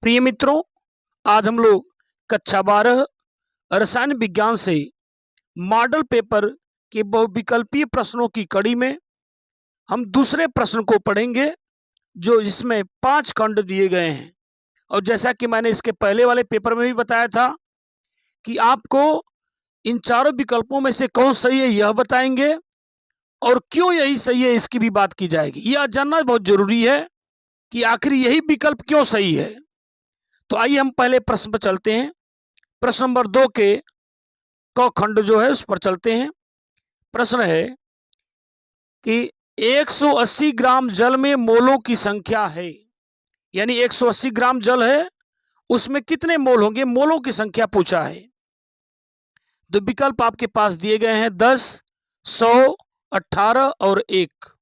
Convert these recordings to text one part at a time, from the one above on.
प्रिय मित्रों, आज हम लोग कक्षा 12 रसायन विज्ञान से मॉडल पेपर के बहुविकल्पीय प्रश्नों की कड़ी में हम दूसरे प्रश्न को पढ़ेंगे, जो इसमें 5 खंड दिए गए हैं। और जैसा कि मैंने इसके पहले वाले पेपर में भी बताया था कि आपको इन चारों विकल्पों में से कौन सही है यह बताएंगे और क्यों यही सही है इसकी भी बात की जाएगी। यह जानना बहुत जरूरी है कि आखिर यही विकल्प क्यों सही है। तो आइए हम पहले प्रश्न पर चलते हैं। प्रश्न नंबर 2 के क खंड जो है उस पर चलते हैं। प्रश्न है कि 180 ग्राम जल में मोलों की संख्या है, यानी 180 ग्राम जल है, उसमें कितने मोल होंगे, मोलों की संख्या पूछा है। तो विकल्प आपके पास दिए गए हैं 10, 100, 18 और 1।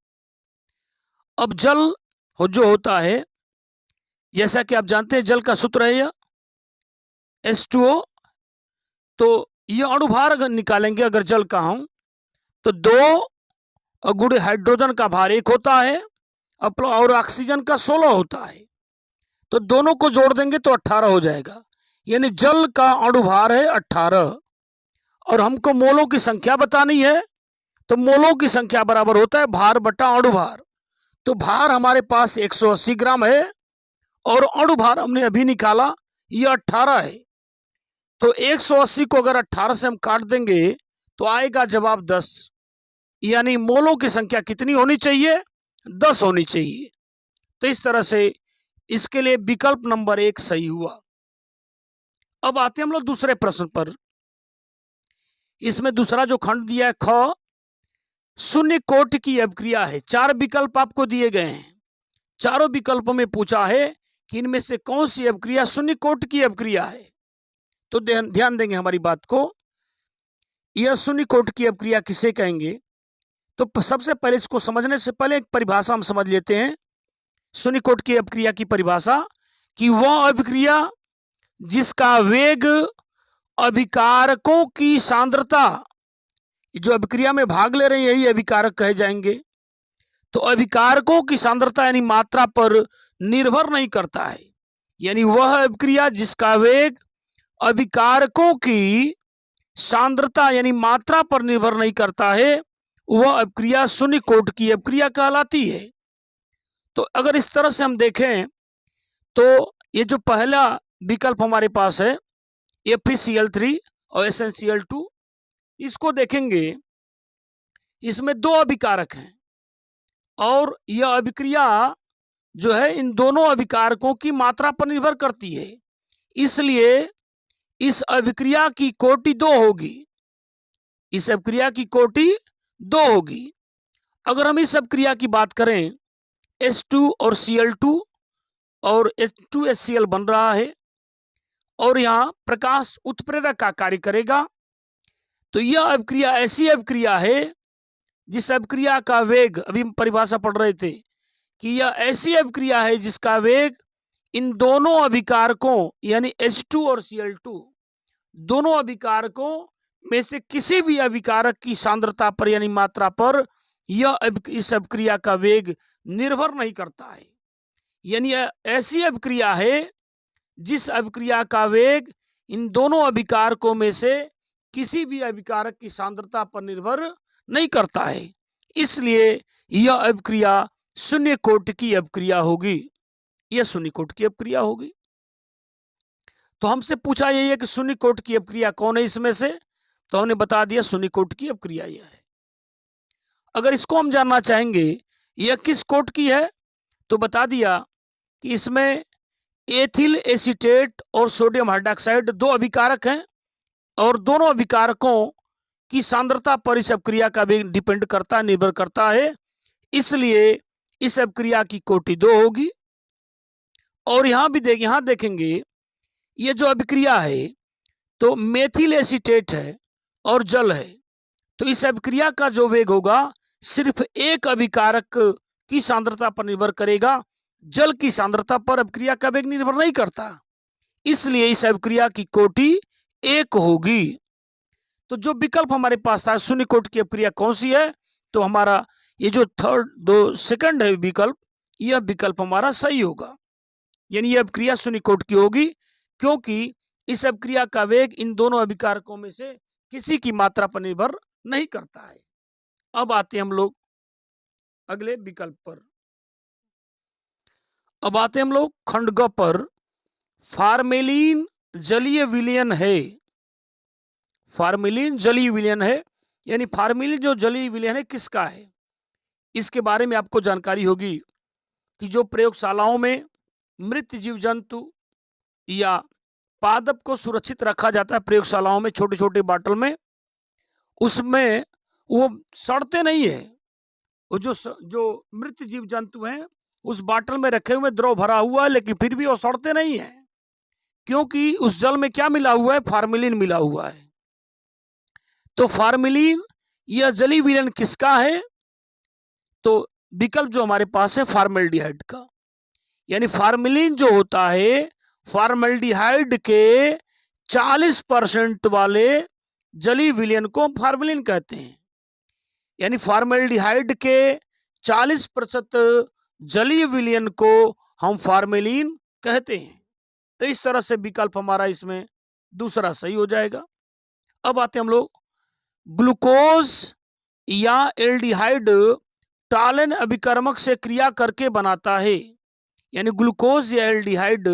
अब जल जो होता है, जैसा कि आप जानते हैं जल का सूत्र है यह H2O। तो यह अणुभार अगर निकालेंगे, अगर जल का हूं तो 2 गुणे हाइड्रोजन का भार 1 होता है और ऑक्सीजन का 16 होता है। तो दोनों को जोड़ देंगे तो 18 हो जाएगा, यानी जल का अणुभार है 18 और हमको मोलों की संख्या बतानी है। तो मोलों की संख्या बराबर होता है भार बटा अणुभार। तो भार हमारे पास 180 ग्राम है और अणुभार हमने अभी निकाला, यह 18 है। तो 180 को अगर 18 से हम काट देंगे तो आएगा जवाब 10, यानी मोलों की संख्या कितनी होनी चाहिए, 10 होनी चाहिए। तो इस तरह से इसके लिए विकल्प नंबर 1 सही हुआ। अब आते हैं हम लोग दूसरे प्रश्न पर। इसमें दूसरा जो खंड दिया है ख, शून्य कोटि की अभिक्रिया है। 4 विकल्प आपको दिए गए हैं। चारों विकल्पों में पूछा है कि इनमें से कौन सी अभिक्रिया शून्य कोटि की अभिक्रिया है। तो ध्यान देंगे हमारी बात को। यह शून्य कोटि की अभिक्रिया किसे कहेंगे, तो सबसे पहले इसको समझने से पहले एक परिभाषा हम समझ लेते हैं। शून्य कोटि की अभिक्रिया की परिभाषा कि वह अभिक्रिया जिसका वेग अभिकारकों की सांद्रता, जो अभिक्रिया में भाग ले रहे हैं यही अभिकारक कहे जाएंगे, तो अभिकारकों की सांद्रता यानी मात्रा पर निर्भर नहीं करता है। यानी वह अभिक्रिया जिसका वेग अभिकारकों की सांद्रता यानी मात्रा पर निर्भर नहीं करता है, वह अभिक्रिया शून्य कोटि की अभिक्रिया कहलाती है। तो अगर इस तरह से हम देखें तो ये जो पहला विकल्प हमारे पास है FeCl3 और SnCl2, इसको देखेंगे, इसमें 2 अभिकारक हैं और यह अभिक्रिया जो है इन दोनों अभिकारकों की मात्रा पर निर्भर करती है, इसलिए इस अभिक्रिया की कोटि 2 होगी। इस अभिक्रिया की कोटि 2 होगी। अगर हम इस अभिक्रिया की बात करें, H2 और Cl2 और H2HCl बन रहा है और यहां प्रकाश उत्प्रेरक का कार्य करेगा। तो यह अभिक्रिया ऐसी अभिक्रिया है जिस अभिक्रिया का वेग, अभी हम परिभाषा पढ़ रहे थे कि यह ऐसी अभिक्रिया है जिसका वेग इन दोनों अभिकारकों यानी H2 और Cl2 दोनों अभिकारकों में से किसी भी अभिकारक की सांद्रता पर यानी मात्रा पर यह इस अभिक्रिया का वेग निर्भर नहीं करता है। यानी ऐसी अभिक्रिया है जिस अभिक्रिया का वेग इन दोनों अभिकारकों में से किसी भी अभिकारक की सांद्रता पर निर्भर नहीं करता है, इसलिए यह अभिक्रिया शून्य कोटि की अभिक्रिया होगी। यह शून्य कोटि की अभिक्रिया होगी। तो हमसे पूछा यही है कि शून्य कोटि की अभिक्रिया कौन है इसमें से, तो हमने बता दिया शून्य कोटि की अभिक्रिया यह है। अगर इसको हम जानना चाहेंगे यह किस कोटि की है, तो बता दिया कि इसमें एथिल एसीटेट और सोडियम हाइड्रोक्साइड 2 अभिकारक हैं और दोनों अभिकारकों की सांद्रता पर इस अभिक्रिया का भी डिपेंड करता है, निर्भर करता है, इसलिए इस अभिक्रिया की कोटि 2 होगी। और यहां देखेंगे ये जो अभिक्रिया है तो मेथिल एसीटेट है और जल है, तो इस अभिक्रिया का जो वेग होगा सिर्फ एक अभिकारक की सांद्रता पर निर्भर करेगा, जल की सांद्रता पर अभिक्रिया का वेग निर्भर नहीं करता, इसलिए इस अभिक्रिया की कोटि 1 होगी। तो जो विकल्प हमारे पास था शून्य कोटि की अभिक्रिया कौन सी है, तो हमारा ये जो सेकंड है विकल्प, यह विकल्प हमारा सही होगा। यानी यह अभिक्रिया शून्य कोट की होगी, क्योंकि इस अभिक्रिया का वेग इन दोनों अभिकारकों में से किसी की मात्रा पर निर्भर नहीं करता है। अब आते हैं हम लोग अगले विकल्प पर। अब आते हैं हम लोग खंड ग पर। फार्मेलिन जलीय विलयन है। फार्मेलिन जलीय विलयन है, यानी फार्मेलिन जो जलीय विलयन है किसका है, इसके बारे में आपको जानकारी होगी कि जो प्रयोगशालाओं में मृत जीव जंतु या पादप को सुरक्षित रखा जाता है प्रयोगशालाओं में छोटे छोटे बाटल में, उसमें वो सड़ते नहीं है। वो जो मृत जीव जंतु हैं उस बाटल में रखे हुए द्रव भरा हुआ है, लेकिन फिर भी वो सड़ते नहीं है, क्योंकि उस जल में क्या मिला हुआ है, फार्मेलिन मिला हुआ है। तो फार्मेलिन यह जलीय विलयन किसका है, तो विकल्प जो हमारे पास है फार्मेल्डिहाइड का। यानी फार्मेलिन जो होता है फार्मेल्डिहाइड के 40% वाले जलीय विलयन को फार्मेलिन कहते हैं। यानी फार्मेल्डिहाइड के 40% जलीय विलयन को हम फार्मेलिन कहते हैं। तो इस तरह से विकल्प हमारा इसमें दूसरा सही हो जाएगा। अब आते हम लोग ग्लूकोज या एल्डिहाइड टालन अभिकर्मक से क्रिया करके बनाता है। यानी ग्लूकोज या एल्डिहाइड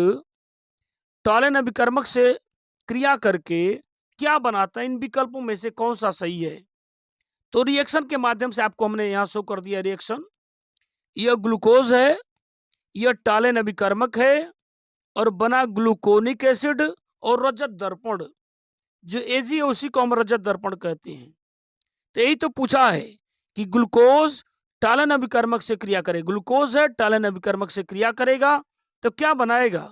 टालन अभिकर्मक से क्रिया करके क्या बनाता है, इन विकल्पों में से कौन सा सही है। तो रिएक्शन के माध्यम से आपको हमने यहां शो कर दिया रिएक्शन। यह ग्लूकोज है, यह टालन अभिकर्मक है और बना ग्लूकोनिक एसिड और रजत दर्पण, जो एजी है उसी को हम रजत दर्पण कहते हैं। तो यही तो पूछा है कि ग्लूकोज टालन अभिकर्मक से क्रिया करे, ग्लूकोज है टालन अभिकर्मक से क्रिया करेगा तो क्या बनाएगा,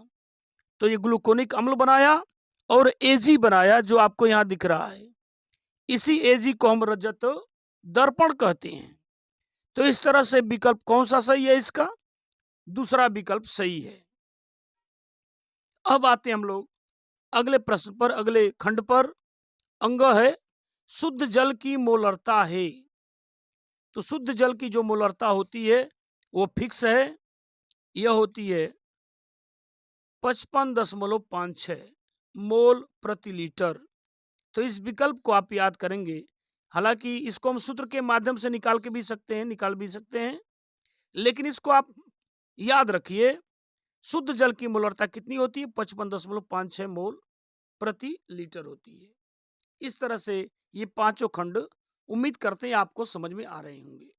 तो ये ग्लूकोनिक अम्ल बनाया और एजी बनाया जो आपको यहां दिख रहा है। इसी एजी को हम रजत दर्पण कहते हैं। तो इस तरह से विकल्प कौन सा सही है, इसका दूसरा विकल्प सही है। अब आते हैं हम लोग अगले प्रश्न पर, अगले खंड पर। अंग है शुद्ध जल की मोलरता है। तो शुद्ध जल की जो मोलरता होती है वो फिक्स है, यह होती है 55.56 मोल प्रति लीटर। तो इस विकल्प को आप याद करेंगे। हालांकि इसको हम सूत्र के माध्यम से निकाल भी सकते हैं, लेकिन इसको आप याद रखिए, शुद्ध जल की मोलरता कितनी होती है, 55.56 मोल प्रति लीटर होती है। इस तरह से ये पांचों खंड उम्मीद करते हैं आपको समझ में आ रहे होंगे।